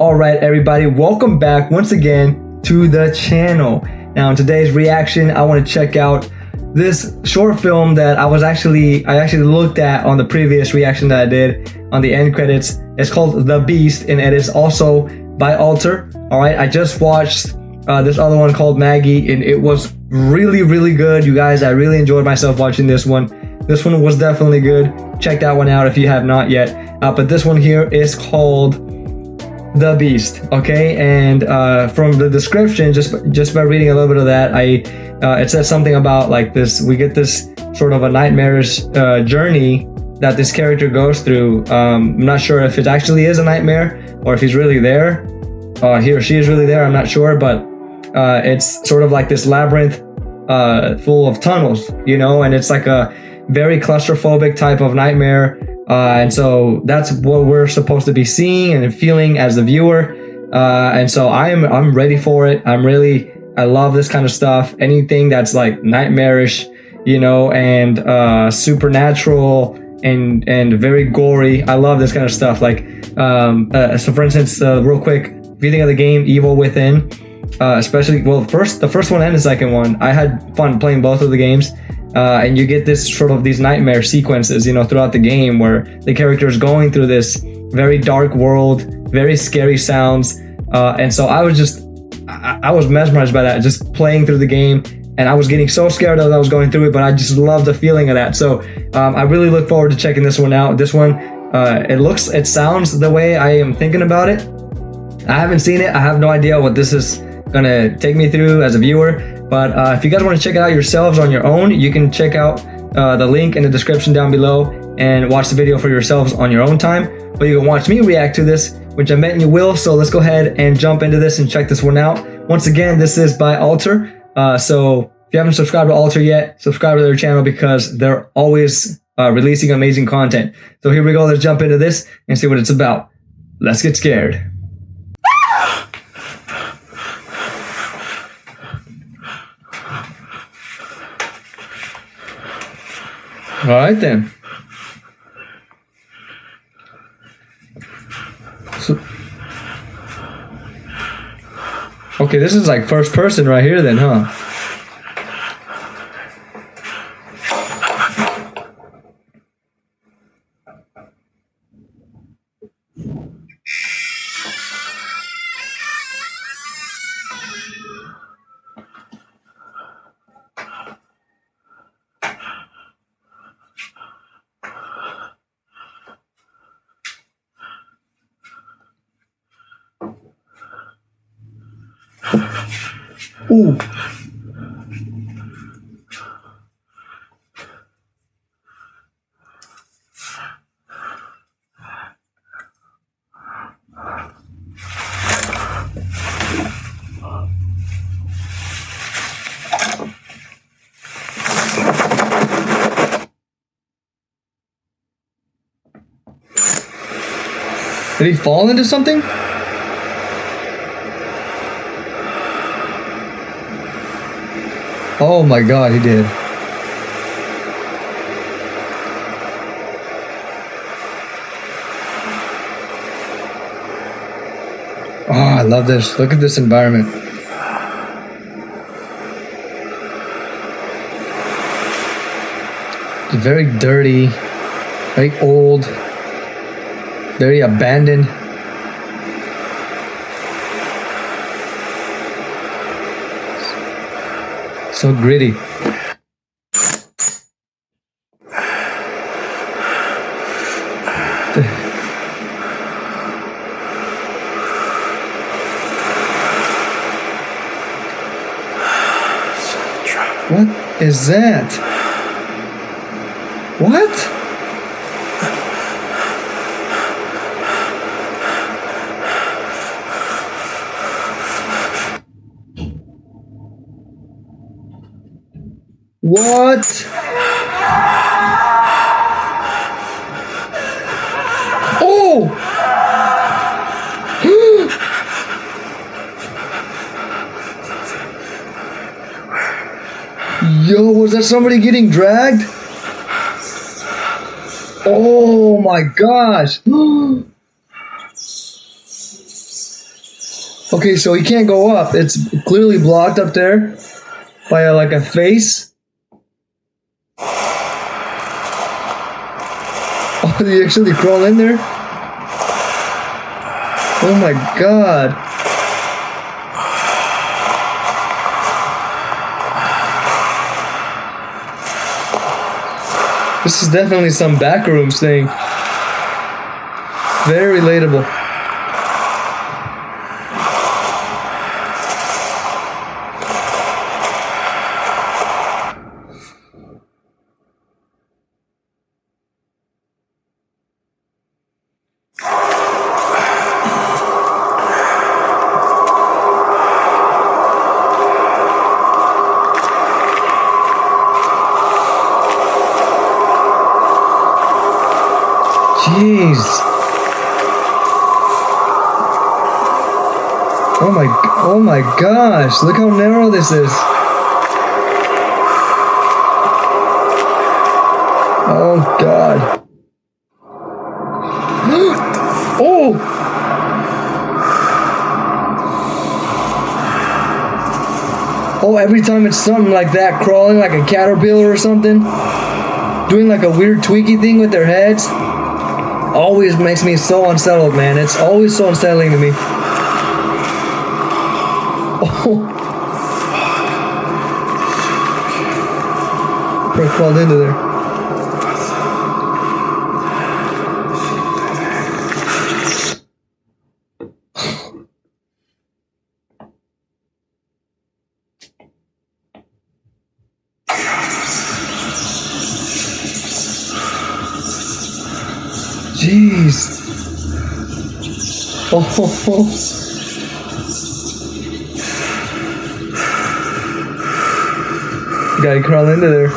All right, everybody, welcome back once again to the channel. Now, in today's reaction, I want to check out this short film that I actually looked at on the previous reaction that I did on the end credits. It's called The Beast, and it is also by Alter. All right, I just watched this other one called Maggie, and it was really good, you guys. I really enjoyed myself watching this one. This one was definitely good. Check that one out if you have not yet. But this one here is called The Beast, okay? And from the description, just by reading a little bit of that, it says something about like this. We get this sort of a nightmarish journey that this character goes through. I'm not sure if it actually is a nightmare or if he's really there. He or she is really there. I'm not sure, but it's sort of like this labyrinth full of tunnels, you know, and it's like a very claustrophobic type of nightmare. And so that's what we're supposed to be seeing and feeling as the viewer. And so I'm ready for it. I love this kind of stuff. Anything that's like nightmarish, you know, and supernatural and very gory. I love this kind of stuff. Like, so for instance, real quick, if you think of the game Evil Within, especially, well, the first one and the second one, I had fun playing both of the games. And you get this sort of these nightmare sequences, you know, throughout the game where the character is going through this very dark world, very scary sounds. And so I was mesmerized by that, just playing through the game. And I was getting so scared as I was going through it, but I just love the feeling of that. So I really look forward to checking this one out. This one, it sounds the way I am thinking about it. I haven't seen it. I have no idea what this is gonna take me through as a viewer. But if you guys want to check it out yourselves on your own, you can check out the link in the description down below and watch the video for yourselves on your own time. But you can watch me react to this, which I bet you will. So let's go ahead and jump into this and check this one out. Once again, this is by Alter. So if you haven't subscribed to Alter yet, subscribe to their channel because they're always releasing amazing content. So here we go. Let's jump into this and see what it's about. Let's get scared. All right then. So, okay, this is like first person right here then, huh? Ooh. Did he fall into something? Oh my God, he did. Oh, I love this. Look at this environment. It's very dirty, very old, very abandoned. So gritty. What is that? What? What? Oh! Yo, was that somebody getting dragged? Oh my gosh! Okay, so he can't go up. It's clearly blocked up there by like a face. Oh, did he actually crawl in there? Oh my god. This is definitely some backrooms thing. Very relatable. Jeez. Oh my gosh. Look how narrow this is. Oh god. Oh! Oh, every time it's something like that, crawling like a caterpillar or something, doing like a weird tweaky thing with their heads, always makes me so unsettled, man. It's always so unsettling to me. Oh. Bro crawled into there. Jeez. Oh. Gotta crawl into there.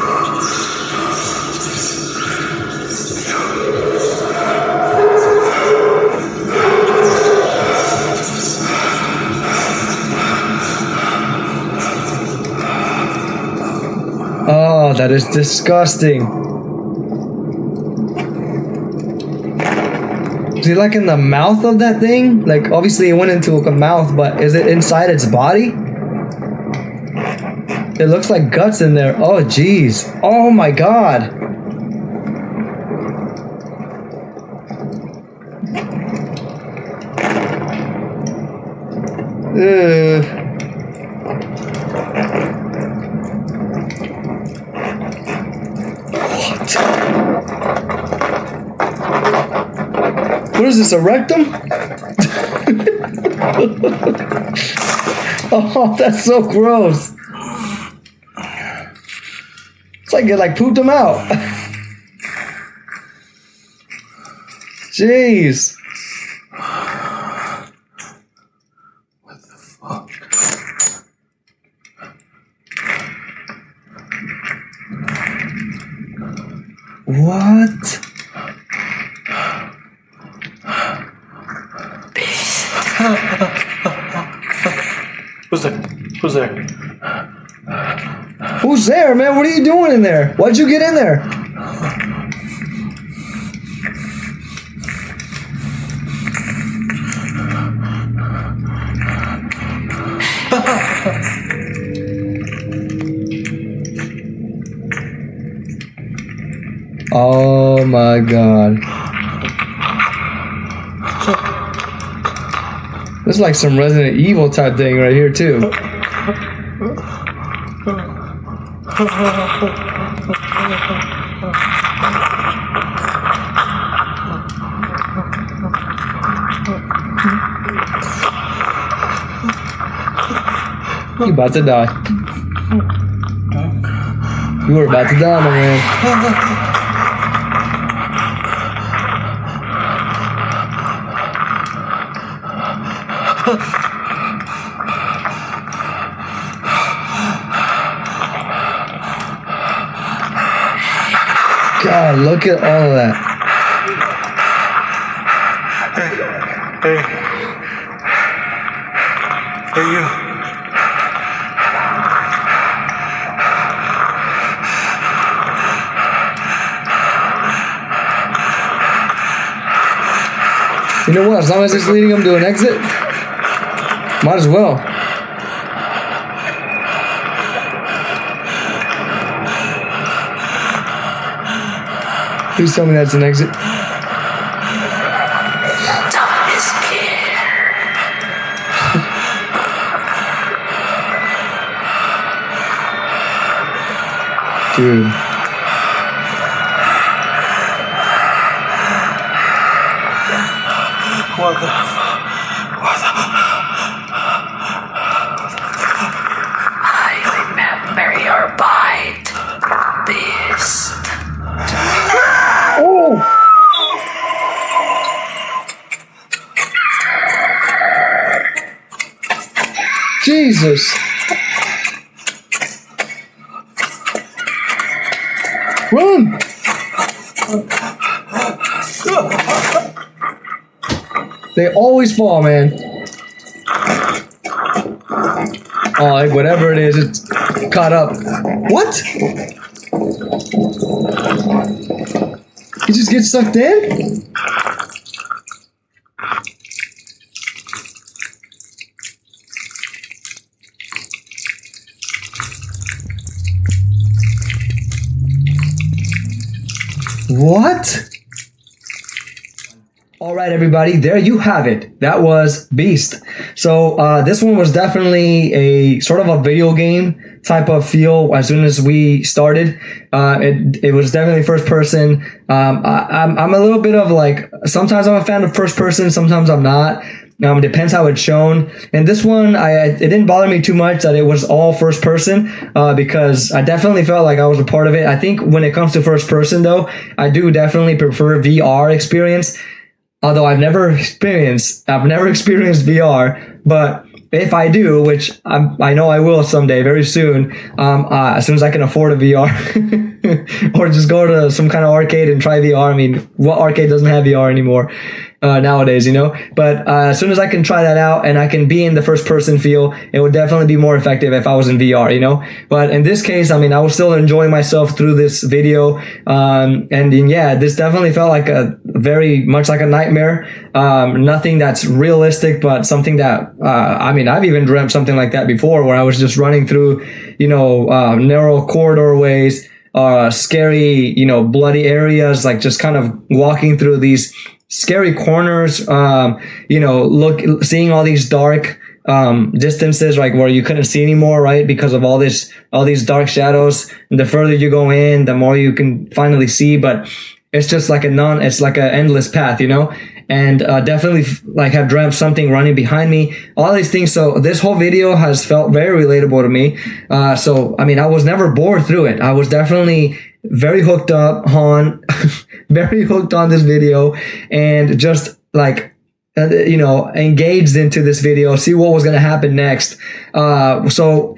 Oh, that is disgusting. Is it like in the mouth of that thing? Like, obviously it went into a mouth, but is it inside its body? It looks like guts in there. Oh, jeez. Oh my god. Ugh. What is this, a rectum? Oh, that's so gross. It's like it pooped him out. Jeez. What the fuck? What? Who's there? Who's there? Who's there, man? What are you doing in there? Why'd you get in there? Oh my god. This is like some Resident Evil type thing right here too. You about to die. You were about to die, my man. God, look at all of that. Hey, you. You know what? As long as it's leading him to an exit. Might as well. Please tell me that's an exit. Dude. What the? I remember your bite, beast. Oh! Jesus. Run! They always fall, man. Oh, like whatever it is, it's caught up. What? He just gets sucked in? What? All right, everybody, there you have it. That was Beast. So this one was definitely a sort of a video game type of feel as soon as we started. It was definitely first person. I'm a little bit of like, sometimes I'm a fan of first person, sometimes I'm not. It depends how it's shown. And this one, it didn't bother me too much that it was all first person, because I definitely felt like I was a part of it. I think when it comes to first person though, I do definitely prefer VR experience. Although I've never experienced VR, but if I do, which I know I will someday, very soon, as soon as I can afford a VR, or just go to some kind of arcade and try VR. I mean, what arcade doesn't have VR anymore nowadays, you know? But as soon as I can try that out and I can be in the first person feel, it would definitely be more effective if I was in VR, you know? But in this case, I mean, I was still enjoying myself through this video. And yeah, this definitely felt like very much like a nightmare. Nothing that's realistic, but something that, I mean, I've even dreamt something like that before, where I was just running through, you know, narrow corridor ways, scary, you know, bloody areas, like just kind of walking through these scary corners, you know, seeing all these dark distances, like where you couldn't see anymore, right? Because of all these dark shadows. And the further you go in, the more you can finally see, but it's just like it's like an endless path, you know? And definitely like have dreamt something running behind me, all these things. So this whole video has felt very relatable to me. So I mean, I was never bored through it. I was definitely very hooked up on very hooked on this video, and just like you know, engaged into this video, see what was going to happen next. So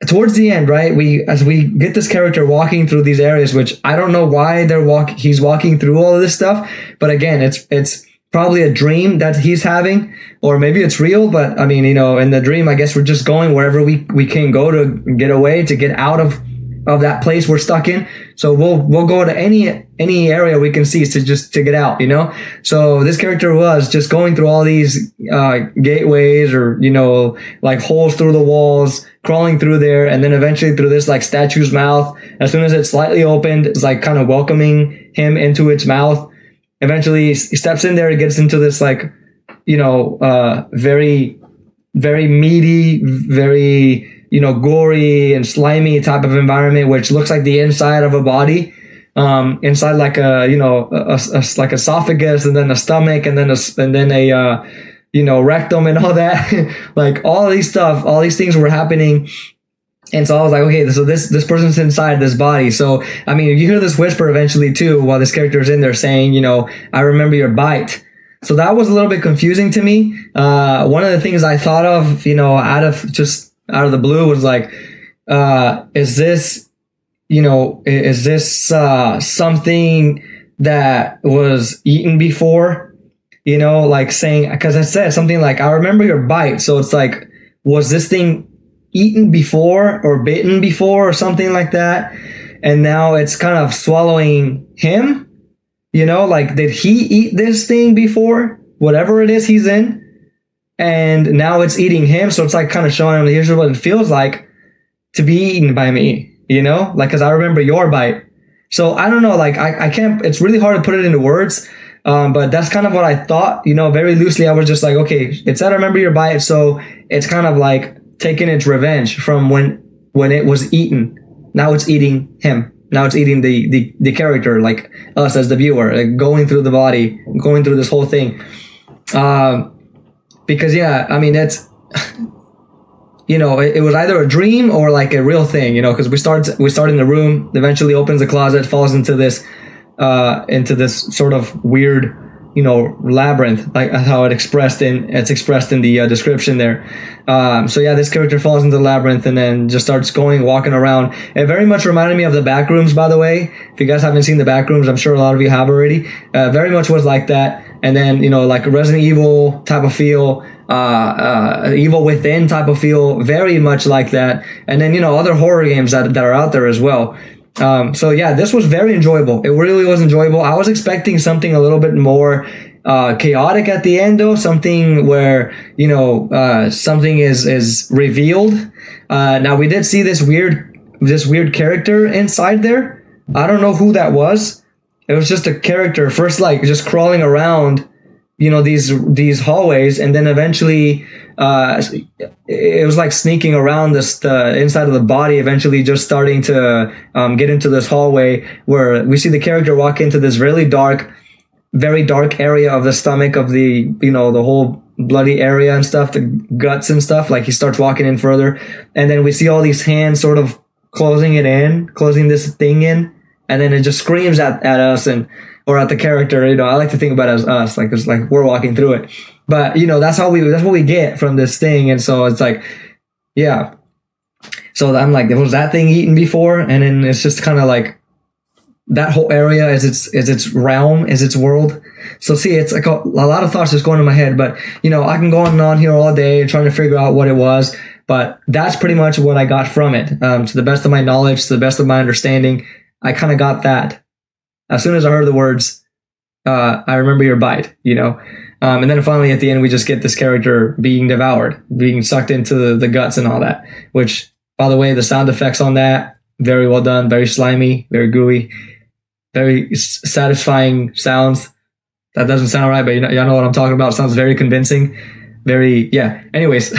towards the end, right, as we get this character walking through these areas, which I don't know why he's walking through all of this stuff, but again, it's probably a dream that he's having, or maybe it's real. But I mean, you know, in the dream, I guess we're just going wherever we can go to get away, to get out of that place we're stuck in. So we'll go to any area we can see to get out, you know? So this character was just going through all these gateways, or, you know, like holes through the walls, crawling through there, and then eventually through this like statue's mouth. As soon as it's slightly opened, it's like kind of welcoming him into its mouth. Eventually he steps in there, he gets into this like, you know, very, very meaty, very, you know, gory and slimy type of environment, which looks like the inside of a body, inside like a, you know, like esophagus, and then a stomach, and then a you know, rectum and all that. Like all these things were happening. And so I was like, okay, so this person's inside this body. So, I mean, you hear this whisper eventually too, while this character is in there saying, you know, I remember your bite. So that was a little bit confusing to me. One of the things I thought of, you know, out of the blue was like, is this something that was eaten before? You know, like saying, because I said something like, I remember your bite. So it's like, was this thing eaten before or bitten before or something like that? And now it's kind of swallowing him, you know, like, did he eat this thing before? Whatever it is he's in. and now it's eating him. So it's like kind of showing him, here's what it feels like to be eaten by me, you know, like, cause I remember your bite. So I don't know, like I can't, it's really hard to put it into words. But that's kind of what I thought, you know, very loosely. I was just like, okay, it said I remember your bite. So it's kind of like taking its revenge from when it was eaten. Now it's eating him. Now it's eating the character, like us as the viewer, like going through the body, going through this whole thing. Because yeah, I mean, that's, you know, it was either a dream or like a real thing, you know, because we start in the room, eventually opens the closet, falls into this sort of weird, you know, labyrinth, like how it's expressed in the description there. So yeah, this character falls into the labyrinth and then just starts walking around. It very much reminded me of the Backrooms, by the way. If you guys haven't seen the Backrooms, I'm sure a lot of you have already. Very much was like that. And then, you know, like a Resident Evil type of feel, Evil Within type of feel, very much like that. And then, you know, other horror games that are out there as well. So yeah, this was very enjoyable. It really was enjoyable. I was expecting something a little bit more chaotic at the end, though, something where, you know, something is revealed. Now we did see this weird character inside there. I don't know who that was. It was just a character first, like just crawling around, you know, these hallways, and then eventually it was like sneaking around the inside of the body, eventually just starting to get into this hallway where we see the character walk into this very dark area of the stomach of the, you know, the whole bloody area and stuff, the guts and stuff. Like he starts walking in further, and then we see all these hands sort of closing this thing in, and then it just screams at us or at the character. You know, I like to think about it as us, like it's like we're walking through it. But you know, that's what we get from this thing. And so it's like, yeah. So I'm like, was that thing eaten before? And then it's just kind of like that whole area is its realm, is its world. So see, it's like a lot of thoughts just going in my head. But you know, I can go on and on here all day trying to figure out what it was. But that's pretty much what I got from it. To the best of my knowledge, to the best of my understanding, I kind of got that. As soon as I heard the words, I remember your bite, you know. And then finally at the end, we just get this character being devoured, being sucked into the guts and all that. Which, by the way, the sound effects on that, very well done, very slimy, very gooey, very satisfying sounds. That doesn't sound right, but y'all know what I'm talking about. It sounds very convincing. Very, yeah. Anyways,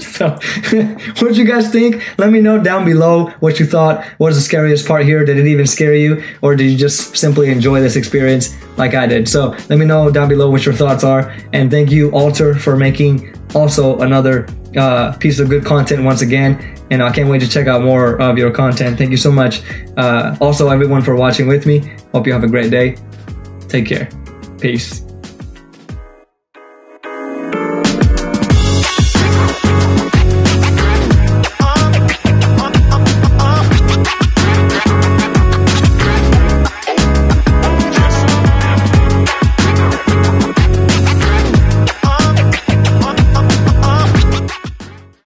so what did you guys think? Let me know down below what you thought. What was the scariest part here? Did it even scare you? Or did you just simply enjoy this experience like I did? So let me know down below what your thoughts are. And thank you, Alter, for making also another piece of good content once again. And I can't wait to check out more of your content. Thank you so much. Also, everyone, for watching with me. Hope you have a great day. Take care. Peace.